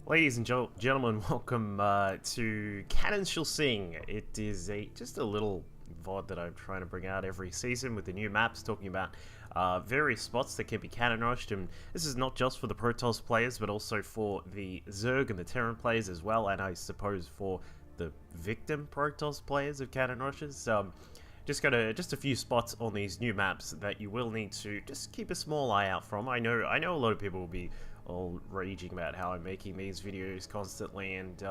Ladies and gentlemen, welcome to Cannons Shall Sing. It is just a little VOD that I'm trying to bring out every season with the new maps, talking about various spots that can be cannon rushed. And this is not just for the Protoss players, but also for the Zerg and the Terran players as well, and I suppose for the victim Protoss players of cannon rushes. Just a few spots on these new maps that you will need to just keep a small eye out from. I know a lot of people will be all raging about how I'm making these videos constantly and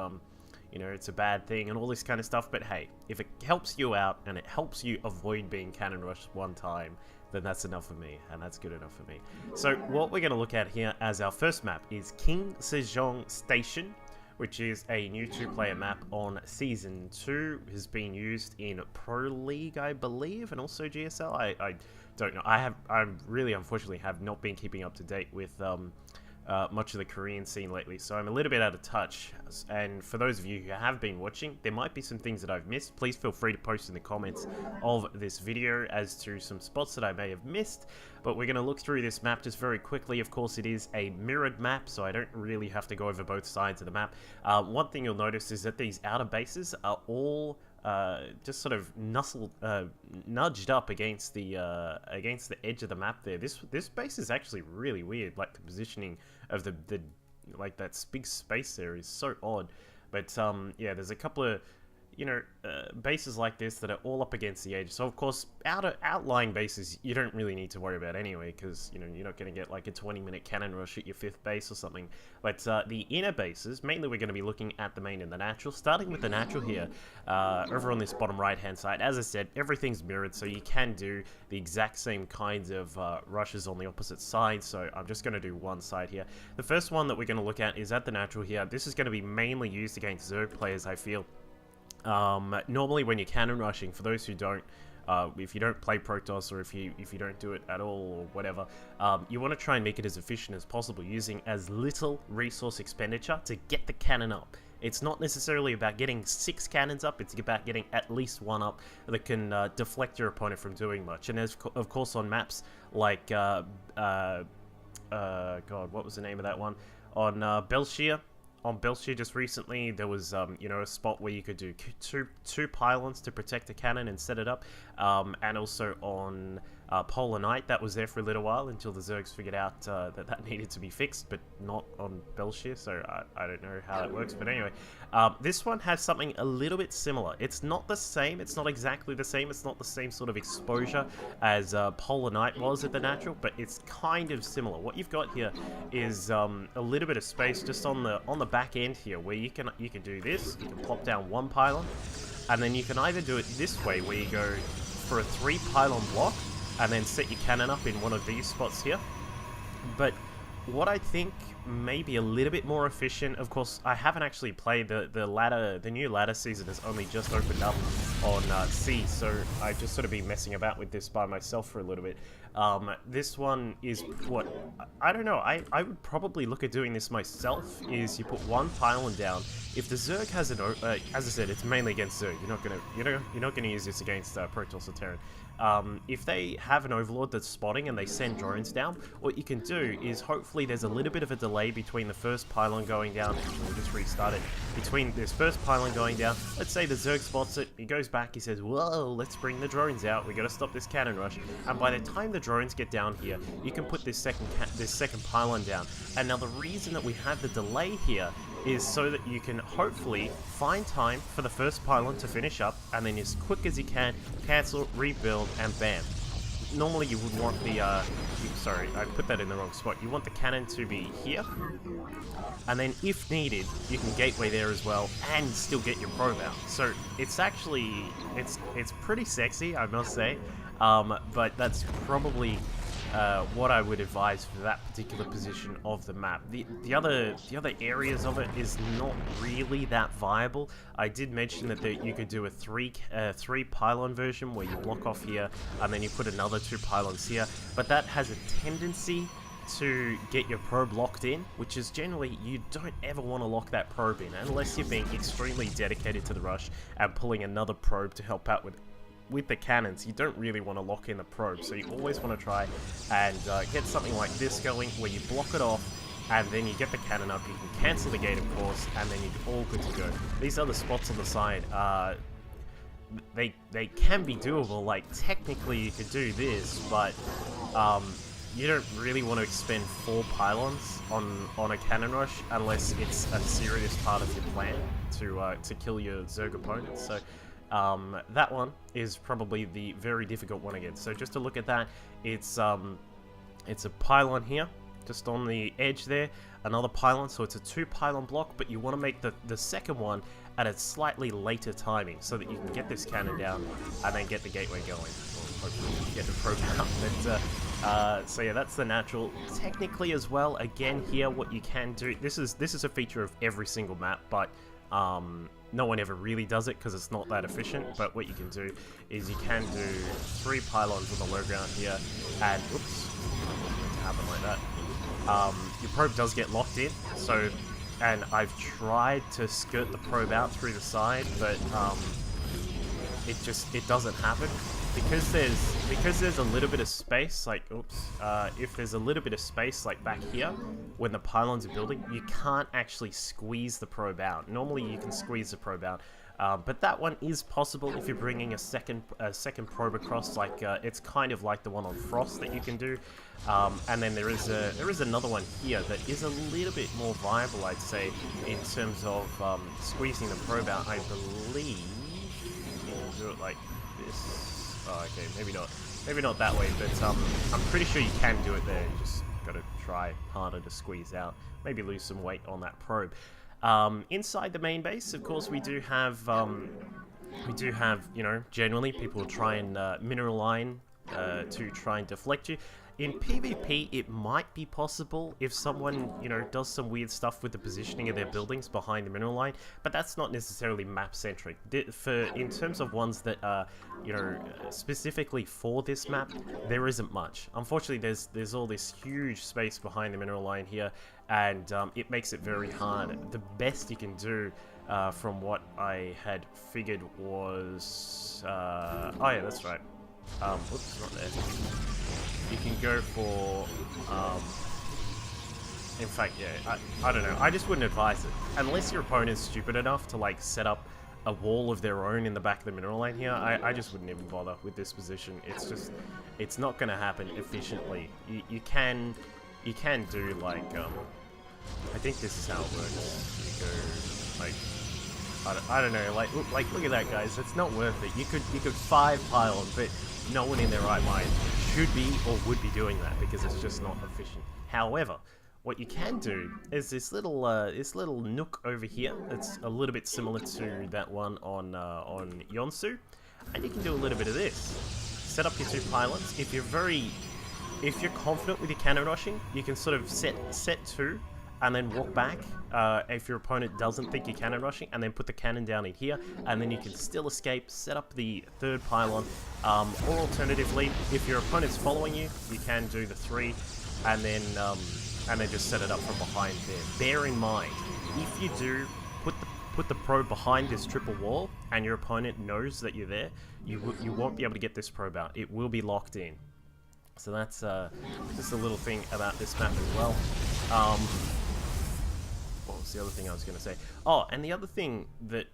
you know, it's a bad thing and all this kind of stuff, but hey, if it helps you out and it helps you avoid being cannon rushed one time, then that's enough for me, and that's good enough for me. So what we're going to look at here as our first map is King Sejong Station, which is a new two-player map on Season 2. Has been used in Pro League, I believe, and also GSL. I don't know. I really, unfortunately, have not been keeping up to date with much of the Korean scene lately, so I'm a little bit out of touch. And for those of you who have been watching, there might be some things that I've missed. Please feel free to post in the comments of this video as to some spots that I may have missed. But we're going to look through this map just very quickly. Of course, it is a mirrored map, so I don't really have to go over both sides of the map. One thing you'll notice is that these outer bases are all just sort of nudged up against the edge of the map there. This base is actually really weird. Like the positioning of the like that big space there is so odd. But yeah, there's a couple of bases like this that are all up against the edge. So of course, outlying bases you don't really need to worry about anyway, because you're not going to get like a 20-minute cannon rush at your 5th base or something. But the inner bases, mainly we're going to be looking at the main and the natural. Starting with the natural here, over on this bottom right-hand side. As I said, everything's mirrored, so you can do the exact same kinds of rushes on the opposite side. So I'm just going to do one side here. The first one that we're going to look at is at the natural here. This is going to be mainly used against Zerg players, I feel. Normally when you're cannon rushing, for those who don't, if you don't play Protoss, or if you don't do it at all or whatever, you want to try and make it as efficient as possible, using as little resource expenditure to get the cannon up. It's not necessarily about getting 6 cannons up, it's about getting at least one up that can deflect your opponent from doing much. And as of course on maps like God, what was the name of that one? On Belshir. On Belshir just recently, there was, a spot where you could do two pylons to protect a cannon and set it up. And also on Polar Knight, that was there for a little while until the Zergs figured out that needed to be fixed, but not on Belshir, so I don't know how that works. But anyway, this one has something a little bit similar. It's not the same, it's not exactly the same, it's not the same sort of exposure as Polar Knight was at the natural, but it's kind of similar. What you've got here is a little bit of space just on the back end here, where you can do this. You can plop down one pylon, and then you can either do it this way, where you go for a 3 pylon block and then set your cannon up in one of these spots here. But what I think may be a little bit more efficient, of course, I haven't actually played the new ladder season has only just opened up on C, so I've just sort of been messing about with this by myself for a little bit. This one is what, I don't know, I would probably look at doing this myself, is you put one pylon down. If the Zerg has an, as I said, it's mainly against Zerg, you're not gonna use this against Protoss or Terran. If they have an Overlord that's spotting and they send drones down, what you can do is, hopefully there's a little bit of a delay between the first pylon going down, we'll just restart it, between this first pylon going down. Let's say the Zerg spots it, he goes back, he says, whoa, let's bring the drones out, we gotta stop this cannon rush, and by the time the drones get down here, you can put this second pylon down. And now the reason that we have the delay here is so that you can hopefully find time for the first pylon to finish up, and then as quick as you can, cancel, rebuild, and bam. Normally you would want the, sorry, I put that in the wrong spot. You want the cannon to be here, and then if needed, you can gateway there as well, and still get your probe out. So it's actually, it's pretty sexy, I must say, but that's probably what I would advise for that particular position of the map. The other areas of it is not really that viable. I did mention that you could do a three pylon version where you block off here and then you put another 2 pylons here, but that has a tendency to get your probe locked in, which is generally, you don't ever want to lock that probe in unless you're being extremely dedicated to the rush and pulling another probe to help out with the cannons. You don't really want to lock in the probe, so you always want to try and get something like this going, where you block it off, and then you get the cannon up, you can cancel the gate, of course, and then you're all good to go. These other spots on the side, they can be doable. Like, technically you could do this, but you don't really want to expend 4 pylons on a cannon rush unless it's a serious part of your plan to kill your Zerg opponents. So that one is probably the very difficult one again. So just to look at that, it's a pylon here, just on the edge there, another pylon, so it's a 2 pylon block, but you want to make the second one at a slightly later timing so that you can get this cannon down and then get the gateway going, or hopefully get the probe out. But, so yeah, that's the natural. Technically as well, again here, what you can do, this is a feature of every single map, but no one ever really does it because it's not that efficient. But what you can do is you can do 3 pylons on the low ground here, and oops, it happen like that. Your probe does get locked in, so, and I've tried to skirt the probe out through the side, but it doesn't happen because there's a little bit of space, like oops, if there's a little bit of space like back here when the pylons are building, you can't actually squeeze the probe out. Normally you can squeeze the probe out, but that one is possible if you're bringing a second probe across. Like it's kind of like the one on Frost that you can do, and then there is another one here that is a little bit more viable, I'd say, in terms of squeezing the probe out. I believe you can do it like this. Oh, okay, maybe not that way, but I'm pretty sure you can do it there. You just gotta try harder to squeeze out. Maybe lose some weight on that probe. Inside the main base, of course, we do have, you know, generally people try and mineral line to try and deflect you. In PvP, it might be possible if someone, you know, does some weird stuff with the positioning of their buildings behind the mineral line, but that's not necessarily map-centric. In terms of ones that are, you know, specifically for this map, there isn't much. Unfortunately, there's all this huge space behind the mineral line here, and it makes it very hard. The best you can do, from what I had figured was... oh yeah, that's right. Whoops, not there. You can go for, in fact, yeah, I don't know, I just wouldn't advise it. Unless your opponent's stupid enough to, like, set up a wall of their own in the back of the mineral line here, I just wouldn't even bother with this position. It's just, it's not going to happen efficiently. You can do, like, I think this is how it works. You go, like, I don't know, like look at that, guys, it's not worth it. You could 5 pylon, but no one in their right mind should be or would be doing that because it's just not efficient. However, what you can do is this little nook over here. It's a little bit similar to that one on Yonsu, and you can do a little bit of this. Set up your 2 pylons. If you're confident with your cannon rushing, you can sort of set 2. And then walk back if your opponent doesn't think you're cannon rushing, and then put the cannon down in here, and then you can still escape, set up the 3rd pylon, or alternatively, if your opponent's following you, you can do the 3, and then just set it up from behind there. Bear in mind, if you do put the probe behind this triple wall, and your opponent knows that you're there, you won't be able to get this probe out. It will be locked in. So that's just a little thing about this map as well. What was the other thing I was going to say? Oh, and the other thing that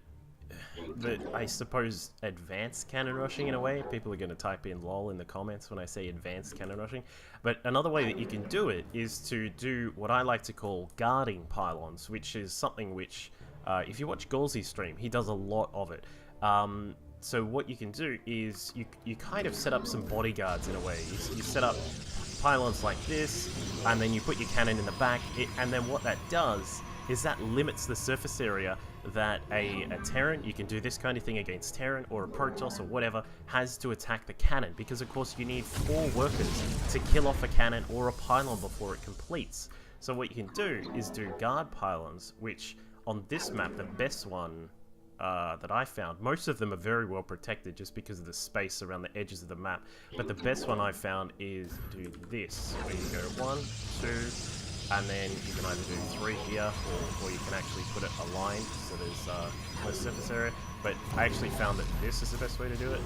I suppose advanced cannon rushing in a way, people are going to type in lol in the comments when I say advanced cannon rushing, but another way that you can do it is to do what I like to call guarding pylons, which is something which, if you watch Gauzy's stream, he does a lot of it. So what you can do is you kind of set up some bodyguards in a way. You set up pylons like this, and then you put your cannon in the back, and then what that does is that limits the surface area that a Terran, you can do this kind of thing against Terran or a Protoss or whatever, has to attack the cannon, because of course you need 4 workers to kill off a cannon or a pylon before it completes. So what you can do is do guard pylons, which on this map, the best one that I found, most of them are very well protected just because of the space around the edges of the map, but the best one I found is do this, where you go 1, 2, and then you can either do 3 here, or you can actually put it aligned so there's no surface area, but I actually found that this is the best way to do it.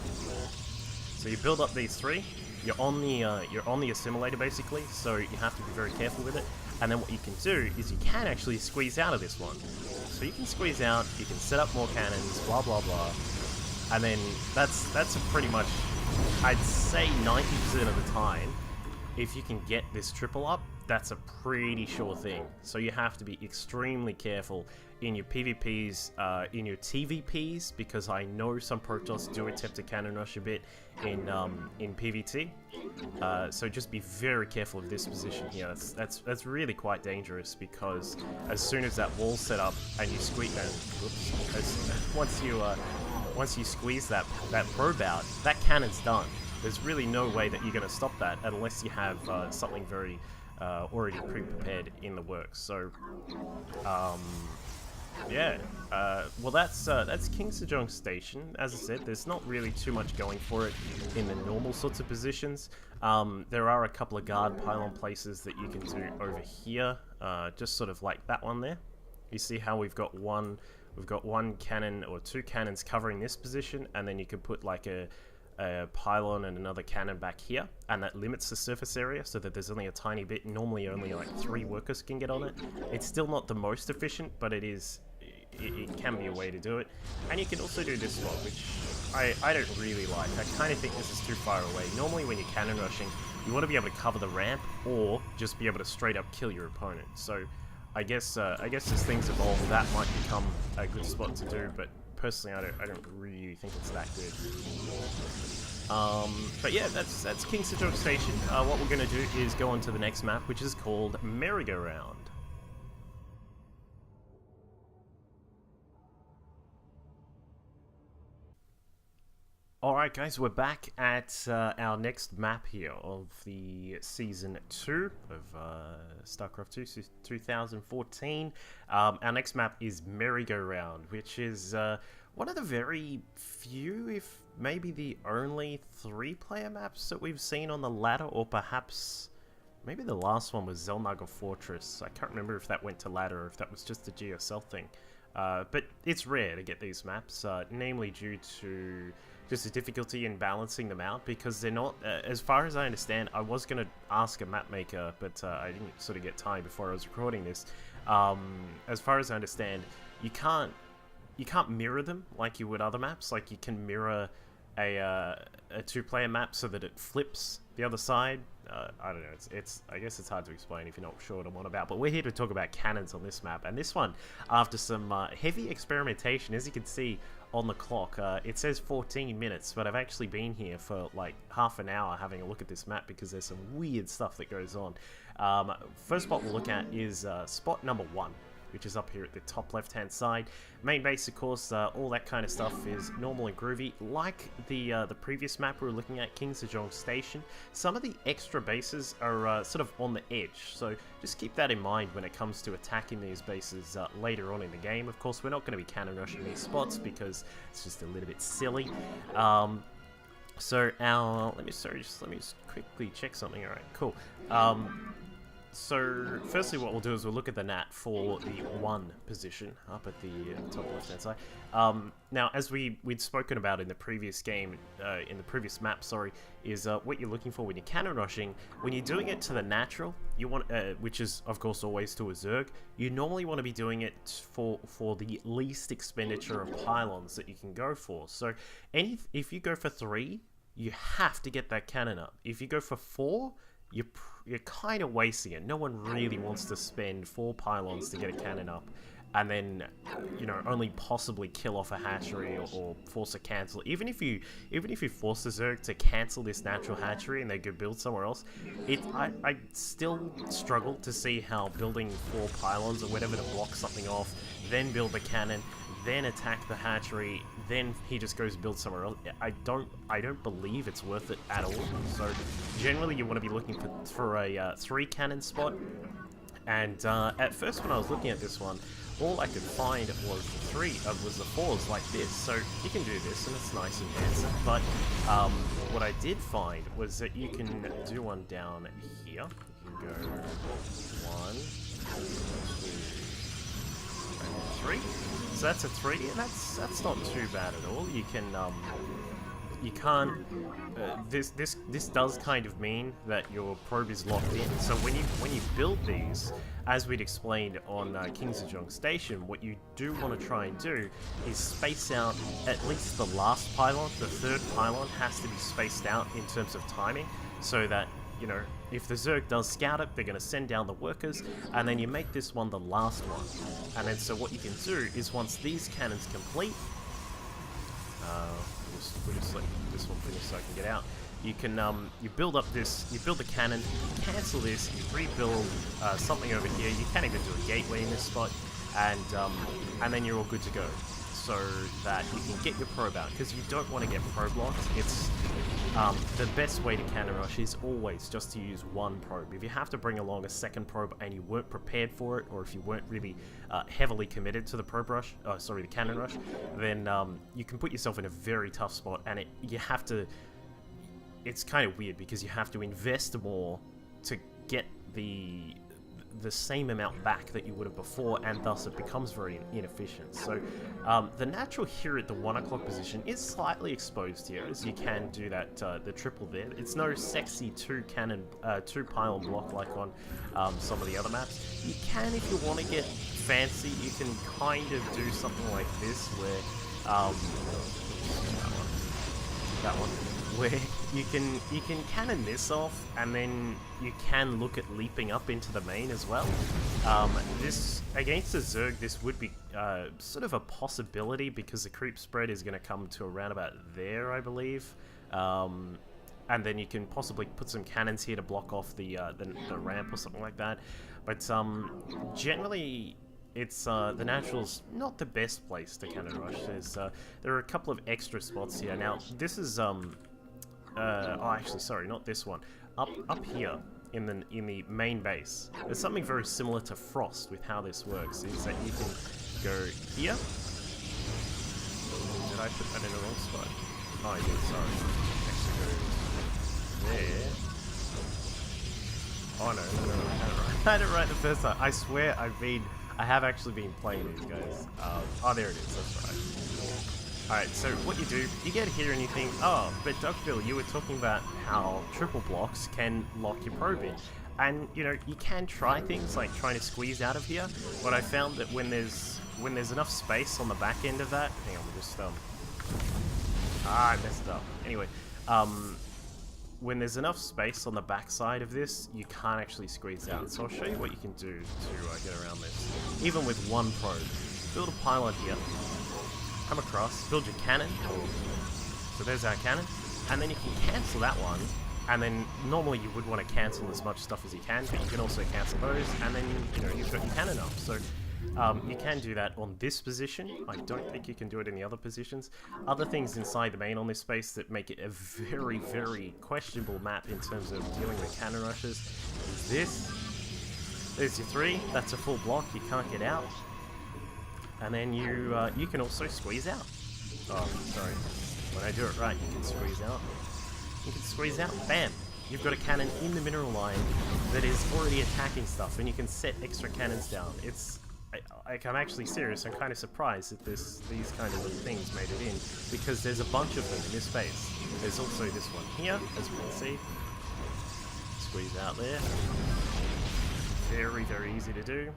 So you build up these 3, you're on the assimilator basically, so you have to be very careful with it, And then what you can do is you can actually squeeze out of this one. So you can squeeze out, you can set up more cannons, blah blah blah. And then that's pretty much, I'd say 90% of the time, if you can get this triple up, that's a pretty sure thing. So you have to be extremely careful in your PvPs, in your TVPs, because I know some Protoss do attempt to cannon rush a bit in PvT. So just be very careful of this position here. That's really quite dangerous, because as soon as that wall's set up and you squeeze, once you squeeze that probe out, that cannon's done. There's really no way that you're going to stop that unless you have something very already pre-prepared in the works. So, yeah. Well, that's King Sejong Station. As I said, there's not really too much going for it in the normal sorts of positions. There are a couple of guard pylon places that you can do over here, just sort of like that one there. You see how we've got one cannon or two cannons covering this position, and then you can put like a pylon and another cannon back here, and that limits the surface area so that there's only a tiny bit. Normally only like 3 workers can get on it. It's still not the most efficient, but it can be a way to do it. And you can also do this one, which I don't really like. I kind of think this is too far away. Normally when you're cannon rushing, you want to be able to cover the ramp or just be able to straight up kill your opponent. So I guess as things evolve, that might become a good spot to do, but personally, I don't really think it's that good. But yeah, that's King Sejong Station. What we're going to do is go on to the next map, which is called Merry-Go-Round. Alright guys, we're back at our next map here of the Season 2 of StarCraft 2 2014. Our next map is Merry-Go-Round, which is one of the very few, if maybe the only 3-player maps that we've seen on the ladder, or perhaps maybe the last one was Xel'Naga Fortress. I can't remember if that went to ladder or if that was just a GSL thing. But it's rare to get these maps, namely due to just the difficulty in balancing them out, because they're not, as far as I understand, I was going to ask a map maker, but I didn't sort of get time before I was recording this. As far as I understand, you can't mirror them like you would other maps. Like you can mirror a 2-player map so that it flips the other side. I don't know, I guess it's hard to explain if you're not sure what I'm on about, but we're here to talk about cannons on this map, and this one, after some heavy experimentation, as you can see on the clock, it says 14 minutes, but I've actually been here for like half an hour having a look at this map because there's some weird stuff that goes on. First spot we'll look at is spot number 1, which is up here at the top left-hand side. Main base, of course, all that kind of stuff is normal and groovy. Like the previous map we were looking at, King Sejong Station, some of the extra bases are sort of on the edge, so just keep that in mind when it comes to attacking these bases later on in the game. Of course, we're not going to be cannon rushing these spots because it's just a little bit silly. So let me just quickly check something. All right, cool. So, firstly what we'll do is we'll look at the NAT for the 1 position up at the top left-hand side. Now, as we'd spoken about in the previous game, in the previous map, sorry, is what you're looking for when you're cannon rushing. When you're doing it to the natural, you want, which is, of course, always to a Zerg, you normally want to be doing it for the least expenditure of pylons that you can go for. So, if you go for 3, you have to get that cannon up. If you go for 4, you're kind of wasting it. No one really wants to spend 4 pylons to get a cannon up, and then, you know, only possibly kill off a hatchery or force a cancel. Even if you force the Zerg to cancel this natural hatchery and they go build somewhere else, I still struggle to see how building 4 pylons or whatever to block something off, then build the cannon, then attack the hatchery, then he just goes build somewhere else. I don't believe it's worth it at all. So generally you want to be looking for a 3 cannon spot. And at first when I was looking at this one, all I could find was the 4s like this. So you can do this and it's nice and handsome. But what I did find was that you can do one down here. You can go 1, 2, 3. So that's a 3, and that's not too bad at all. You you can't. This does kind of mean that your probe is locked in. So when you build these, as we'd explained on King Sejong Station, what you do want to try and do is space out at least the last pylon. The third pylon has to be spaced out in terms of timing, so that, you know, if the Zerg does scout it, they're going to send down the workers, and then you make this one the last one. And then so what you can do is, once these cannons complete, we'll just let this one finish so I can get out. You can you build up this, you build the cannon, you cancel this, you rebuild something over here. You can even do a gateway in this spot, and then you're all good to go. So that you can get your probe out, because you don't want to get probe locked. It's the best way to cannon rush is always just to use one probe. If you have to bring along a second probe and you weren't prepared for it, or if you weren't really heavily committed to the probe rush, the cannon rush, then you can put yourself in a very tough spot, and you have to. It's kind of weird because you have to invest more to get the same amount back that you would have before, and thus it becomes very inefficient. So the natural here at the 1 o'clock position is slightly exposed here, as you can do that the triple there. It's no sexy two pylon block like on some of the other maps. You can, if you want to get fancy, you can kind of do something like this where that one. Where you can cannon this off, and then you can look at leaping up into the main as well. This against the Zerg, this would be sort of a possibility, because the creep spread is going to come to around about there, I believe. And then you can possibly put some cannons here to block off the ramp or something like that. But generally, it's the Natural's not the best place to cannon rush. There are a couple of extra spots here. Now this is actually, sorry, not this one. Up here in the main base, there's something very similar to Frost with how this works. Is that you can go here. Did I put that in the wrong spot? Oh, I did. Sorry. Actually, go there. Oh no, I had it right the first time. I swear I have actually been playing these guys. Oh, there it is. That's right. Alright, so what you do, you get here and you think, oh, but Dugville, you were talking about how triple blocks can lock your probe in. And, you know, you can try things like trying to squeeze out of here, but I found that when there's enough space on the back end of that, hang on, we'll just, I messed it up. Anyway, when there's enough space on the back side of this, you can't actually squeeze out. So I'll show you what you can do to get around this. Even with one probe, build a pylon here. Come across, build your cannon. So there's our cannon, and then you can cancel that one. And then normally you would want to cancel as much stuff as you can, but you can also cancel those, and then you've got your cannon up. So you can do that on this position. I don't think you can do it in the other positions. Other things inside the main on this space that make it a very, very questionable map in terms of dealing with cannon rushes is this. There's your 3. That's a full block. You can't get out. And then you can also squeeze out. Oh, sorry. When I do it right, you can squeeze out. You can squeeze out. Bam! You've got a cannon in the mineral line that is already attacking stuff, and you can set extra cannons down. It's I'm actually serious. I'm kind of surprised that these kind of little things made it in, because there's a bunch of them in this space. There's also this one here, as we can see. Squeeze out there. Very, very easy to do.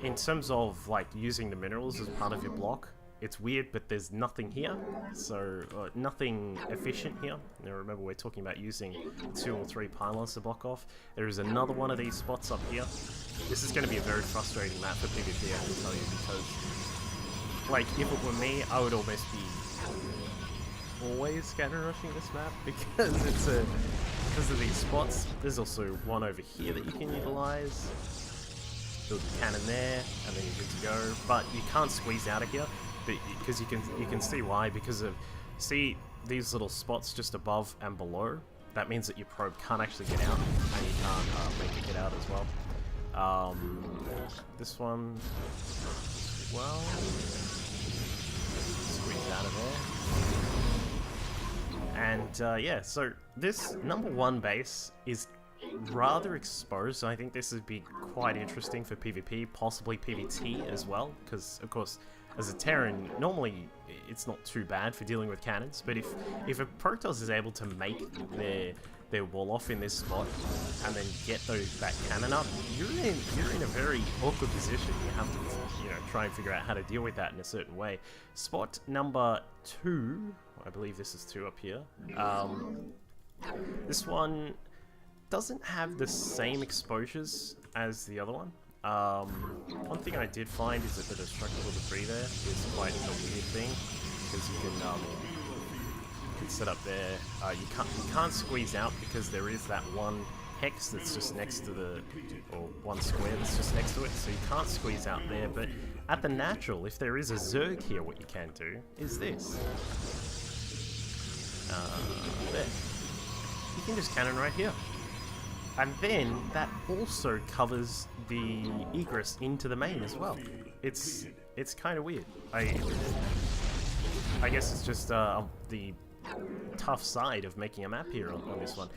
In terms of like using the minerals as part of your block, it's weird, but there's nothing here, so nothing efficient here. Now remember, we're talking about using 2 or 3 pylons to block off. There is another one of these spots up here. This is going to be a very frustrating map for PvP, I can tell you, because like if it were me, I would almost be always scatter rushing this map, because because of these spots. There's also one over here that you can utilize. Build a cannon there, and then you're good to go. But you can't squeeze out of here, because you can see why. Because of these little spots just above and below. That means that your probe can't actually get out, and you can't make it get out as well. This one, well, squeeze out of there. And yeah, so this number 1 base is rather exposed, so I think this would be quite interesting for PvP, possibly PvT as well, because of course as a Terran, normally it's not too bad for dealing with cannons, but if a Protoss is able to make their wall off in this spot and then get that cannon up, you're in a very awkward position. You have to try and figure out how to deal with that in a certain way. Spot number 2, I believe this is 2 up here. This one doesn't have the same exposures as the other one. One thing I did find is that the destructible debris there is quite a weird thing, because you can set up there. You can't squeeze out because there is that one hex that's just next to or one square that's just next to it, so you can't squeeze out there. But at the natural, if there is a Zerg here, what you can do is this. There. You can just cannon right here. And then that also covers the egress into the main as well. It's kind of weird. I guess it's just the tough side of making a map here on this one.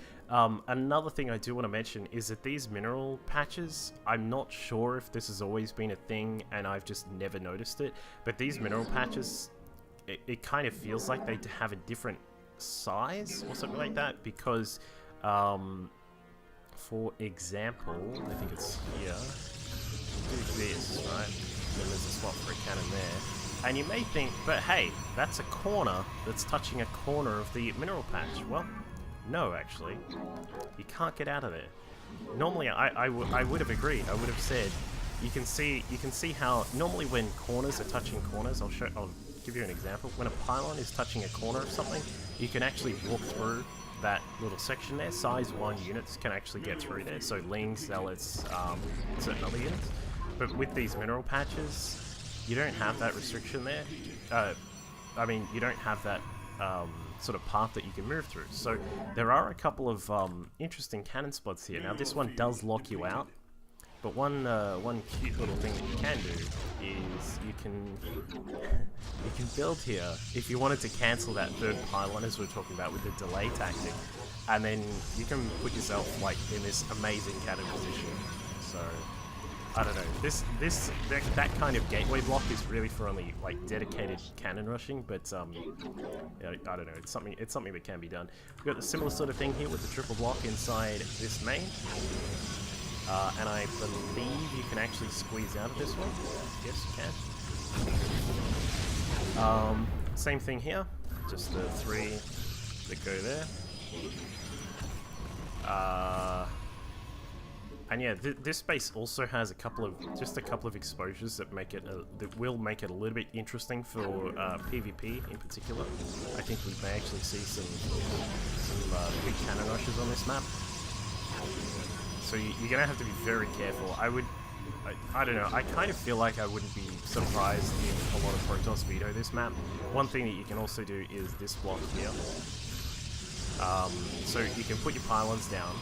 Another thing I do want to mention is that these mineral patches, I'm not sure if this has always been a thing and I've just never noticed it, but these mineral patches, it kind of feels like they have a different size or something like that, because for example, I think it's here, do this, right, then there's a spot for a cannon there, and you may think, but hey, that's a corner that's touching a corner of the mineral patch. Well, no, actually, you can't get out of there. Normally, I would have agreed. I would have said, you can see how normally when corners are touching corners, I'll give you an example. When a pylon is touching a corner of something, you can actually walk through that little section there. Size 1 units can actually get through there, so Lings, Zealots, certain other units. But with these mineral patches, you don't have that restriction there. I mean, you don't have that sort of path that you can move through. So there are a couple of interesting cannon spots here. Now this one does lock you out, but one cute little thing that you can do is you can build here if you wanted to cancel that third pylon, as we were talking about with the delay tactic, and then you can put yourself like in this amazing cannon position. So I don't know, that kind of gateway block is really for only like dedicated cannon rushing, but yeah, I don't know, it's something that can be done. We've got a similar sort of thing here with the triple block inside this main. And I believe you can actually squeeze out of this one. Yes, you can. Same thing here. Just the 3 that go there. And yeah, this space also has a couple of exposures that make it that will make it a little bit interesting for PvP in particular. I think we may actually see some big cannon rushes on this map. So you're gonna have to be very careful. I don't know, I kind of feel like I wouldn't be surprised if a lot of Protoss veto this map. One thing that you can also do is this block here. So you can put your pylons down,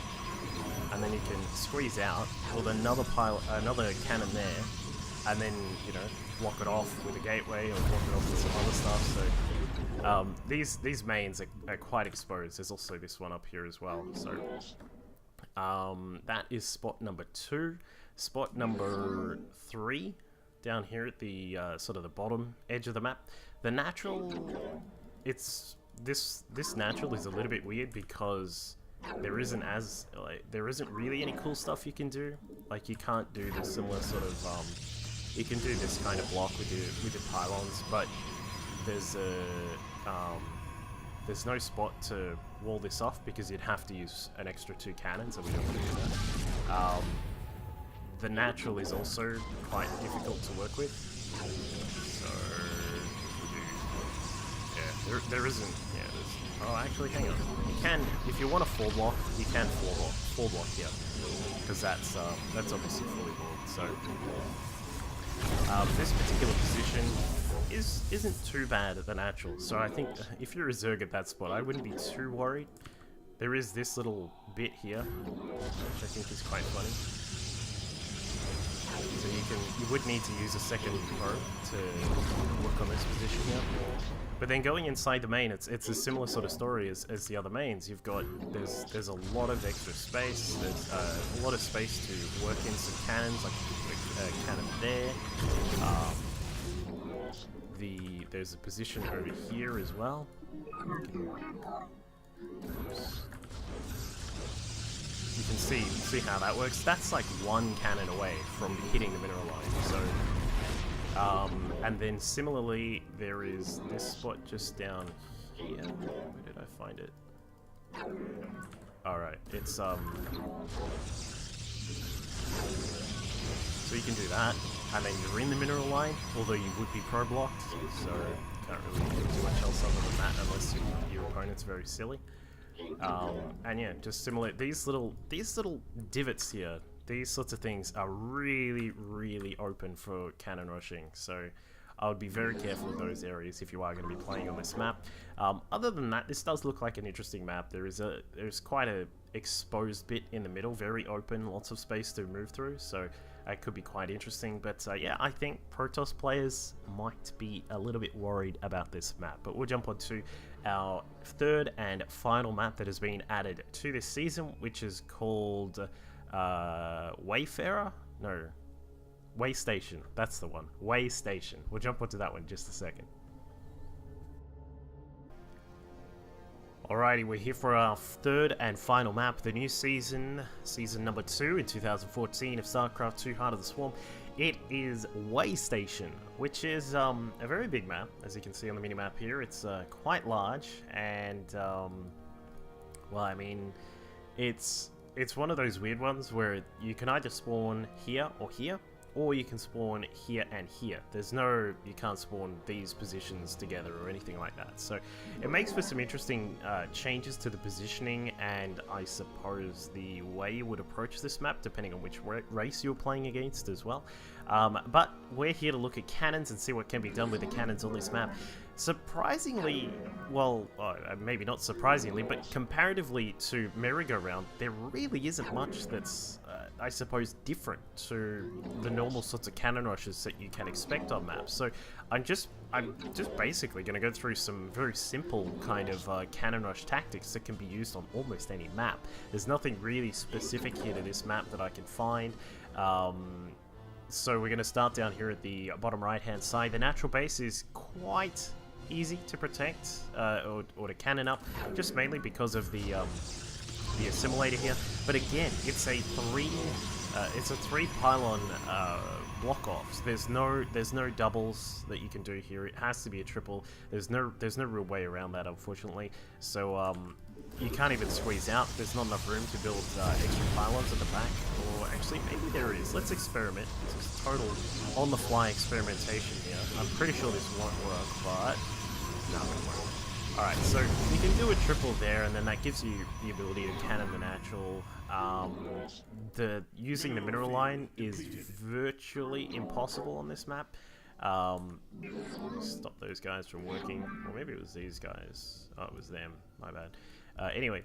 and then you can squeeze out with another cannon there, and then, block it off with a gateway or block it off with some other stuff. So these mains are quite exposed. There's also this one up here as well. So that is spot number 2. Spot number 3, down here at the sort of the bottom edge of the map. The natural, this natural is a little bit weird because there isn't really any cool stuff you can do. Like, you can't do the similar sort of you can do this kind of block with your pylons, but there's no spot to wall this off because you'd have to use an extra 2 cannons, and we don't want to do that. The natural is also quite difficult to work with. So there isn't. Yeah, there's. Oh, actually, hang on. You can, if you want a 4 block, you can 4 block here, because that's obviously fully walled. So this particular position isn't too bad at the natural. So I think if you're a Zerg at that spot, I wouldn't be too worried. There is this little bit here, which I think is quite funny. So you would need to use a second probe to work on this position here. But then going inside the main, it's a similar sort of story as the other mains. You've got there's a lot of extra space. There's a lot of space to work in some cannons, like a cannon there. there's a position over here as well. You can see how that works. That's like one cannon away from hitting the mineral line. So, and then similarly, there is this spot just down here. Where did I find it? All right, it's so you can do that, and then you're in the mineral line. Although you would be pro blocked, so can't really do too much else other than that unless your opponent's very silly. And yeah, just similar. These little divots here, these sorts of things are really open for cannon rushing. So I would be very careful with those areas if you are going to be playing on this map. Other than that, this does look like an interesting map. There's quite a exposed bit in the middle, very open, lots of space to move through. So it could be quite interesting. But yeah, I think Protoss players might be a little bit worried about this map. But we'll jump on to our third and final map that has been added to this season, which is called Wayfarer? No. Waystation. That's the one. Waystation. We'll jump onto that one in just a second. Alrighty, we're here for our third and final map, the new season, season number 2 in 2014 of StarCraft 2 Heart of the Swarm. It is Waystation, which is a very big map, as you can see on the minimap here. It's quite large, and well, I mean, it's one of those weird ones where you can either spawn here, or you can spawn here and here. You can't spawn these positions together or anything like that. So it makes for some interesting changes to the positioning, and I suppose the way you would approach this map, depending on which race you're playing against as well. But we're here to look at cannons and see what can be done with the cannons on this map. Surprisingly, well, maybe not surprisingly, but comparatively to Merry-Go-Round, there really isn't much that's, I suppose, different to the normal sorts of cannon rushes that you can expect on maps. So I'm just basically going to go through some very simple kind of cannon rush tactics that can be used on almost any map. There's nothing really specific here to this map that I can find. So we're going to start down here at the bottom right hand side. The natural base is quite easy to protect or to cannon up, just mainly because of the assimilator here. But again, it's a three pylon block offs. There's no doubles that you can do here. It has to be a triple. There's no real way around that, unfortunately. So you can't even squeeze out. There's not enough room to build extra pylons at the back. Or actually, maybe there is. Let's experiment. This is total on-the-fly experimentation here. I'm pretty sure this won't work, but no, it won't. Alright, so you can do a triple there, and then that gives you the ability to cannon the natural. Using the mineral line is virtually impossible on this map. Stop those guys from working. Or maybe it was these guys. Oh, it was them. My bad. Anyway,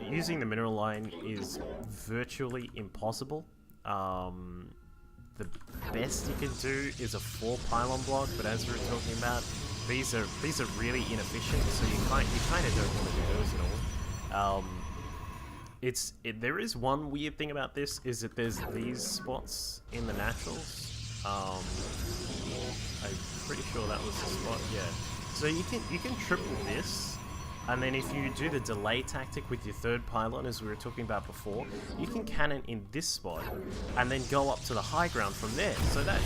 using the mineral line is virtually impossible. The best you can do is a 4 pylon block, but as we were talking about, these are really inefficient, so you kind of don't want to do those at all. There is one weird thing about this, is that there's these spots in the naturals. I'm pretty sure that was the spot. Yeah. So you can triple this. And then if you do the delay tactic with your third pylon, as we were talking about before, you can cannon in this spot and then go up to the high ground from there. So that,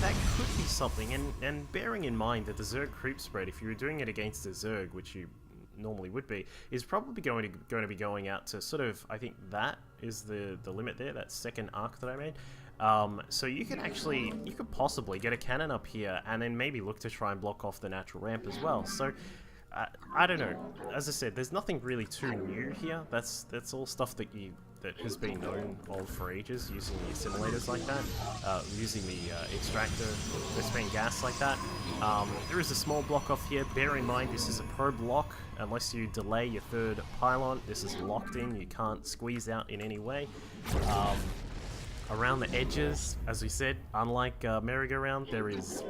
that could be something. And bearing in mind that the Zerg creep spread, if you were doing it against a Zerg, which you normally would be, is probably going to be going out to sort of, I think that is the limit there, that second arc that I made. So you could possibly get a cannon up here and then maybe look to try and block off the natural ramp as well. So I don't know. As I said, there's nothing really too new here. That's all stuff that has been known of for ages, using the assimilators like that, using the extractor, spent gas like that. There is a small block off here. Bear in mind, this is a pro block. Unless you delay your third pylon, this is locked in. You can't squeeze out in any way. Around the edges, as we said, unlike Merry-Go-Round, there is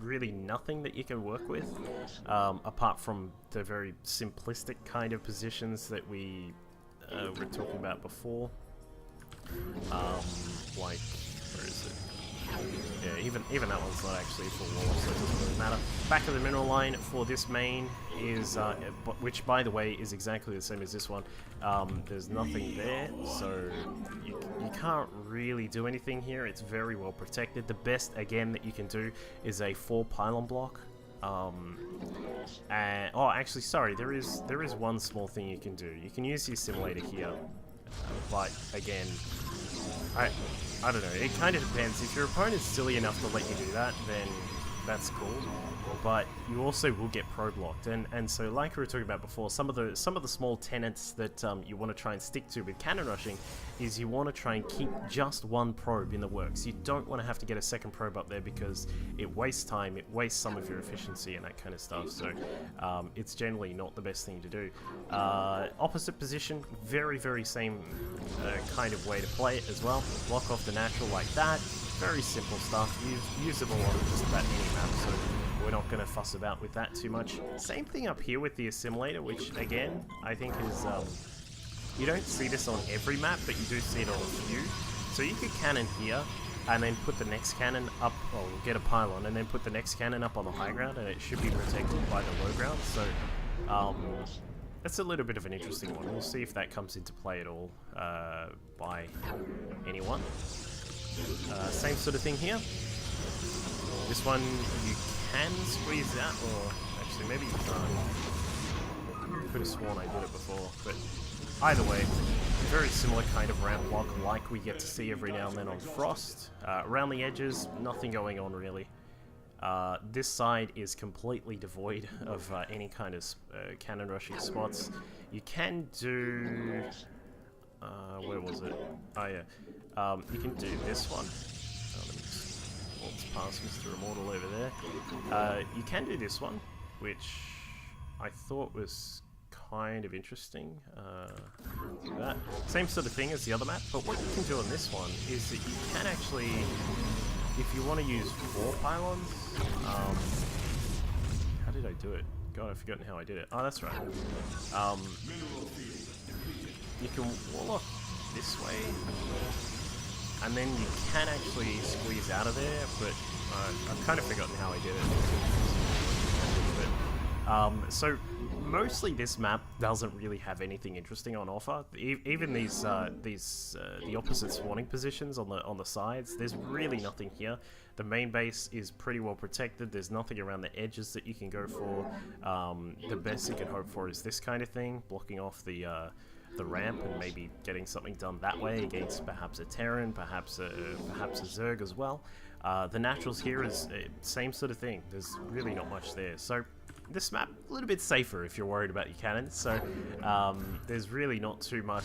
really nothing that you can work with, apart from the very simplistic kind of positions that we were talking about before. Where is it? Yeah, even that one's not actually full wall, so it doesn't really matter. Back of the mineral line for this main is, which by the way is exactly the same as this one. There's nothing there, so you can't really do anything here. It's very well protected. The best, again, that you can do is a 4 pylon block. And oh, actually, sorry, there is one small thing you can do. You can use the assimilator here, but again, I don't know. It kind of depends. If your opponent's silly enough to let you do that, then that's cool. But you also will get probe locked, and so like we were talking about before, some of the small tenets that you want to try and stick to with cannon rushing is you want to try and keep just one probe in the works. You don't want to have to get a second probe up there because it wastes time, it wastes some of your efficiency and that kind of stuff. So it's generally not the best thing to do. Opposite position, very same kind of way to play it as well. Block off the natural like that. Very simple stuff, usable on just about any map, so we're not going to fuss about with that too much. Same thing up here with the assimilator, which again, I think is, you don't see this on every map, but you do see it on a few. So you could cannon here, and then put the next cannon up, or get a pylon, and then put the next cannon up on the high ground, and it should be protected by the low ground, so that's a little bit of an interesting one. We'll see if that comes into play at all by anyone. Same sort of thing here. This one you can squeeze out, or actually maybe you can't. Could have sworn I did it before, but either way, very similar kind of ramp block like we get to see every now and then on Frost. Around the edges, nothing going on really. This side is completely devoid of any kind of cannon rushing spots. You can do... where was it? Oh yeah. You can do this one. Let me just waltz past Mr. Immortal over there. You can do this one, which I thought was kind of interesting. Do that. Same sort of thing as the other map, but what you can do on this one is that you can actually, if you want to use 4 pylons, how did I do it? God, I've forgotten how I did it. Oh, that's right. You can wall off this way, and then you can actually squeeze out of there, but I've kind of forgotten how I did it. But, so mostly this map doesn't really have anything interesting on offer. Even these the opposite spawning positions on the sides, there's really nothing here. The main base is pretty well protected. There's nothing around the edges that you can go for. The best you can hope for is this kind of thing, blocking off the ramp and maybe getting something done that way against perhaps a Terran, perhaps a Zerg as well. The naturals here is same sort of thing. There's really not much there. So this map, a little bit safer if you're worried about your cannons. So there's really not too much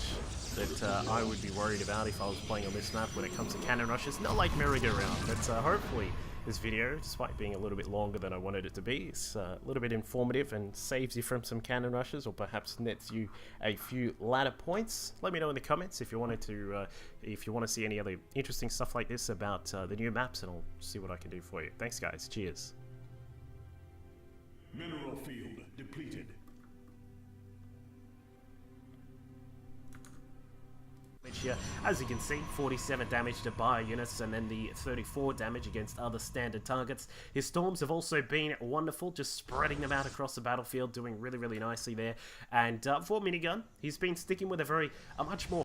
that I would be worried about if I was playing on this map when it comes to cannon rushes. Not like merry-go-round, but hopefully this video, despite being a little bit longer than I wanted it to be, is a little bit informative and saves you from some cannon rushes, or perhaps nets you a few ladder points. Let me know in the comments if you wanted to, if you want to see any other interesting stuff like this about the new maps, and I'll see what I can do for you. Thanks, guys. Cheers. Mineral field depleted. Here, as you can see, 47 damage to bio units and then the 34 damage against other standard targets. His storms have also been wonderful, just spreading them out across the battlefield, doing really nicely there. And for minigun, he's been sticking with a much more